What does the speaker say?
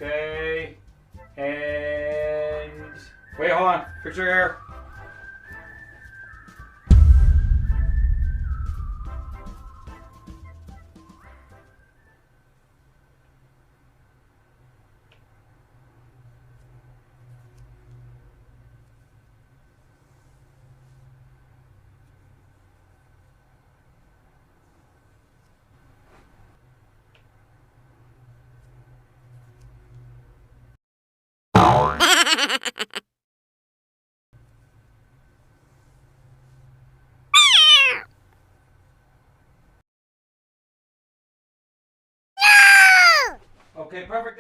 Okay. And wait, hold on. Fix your hair. Okay, perfect.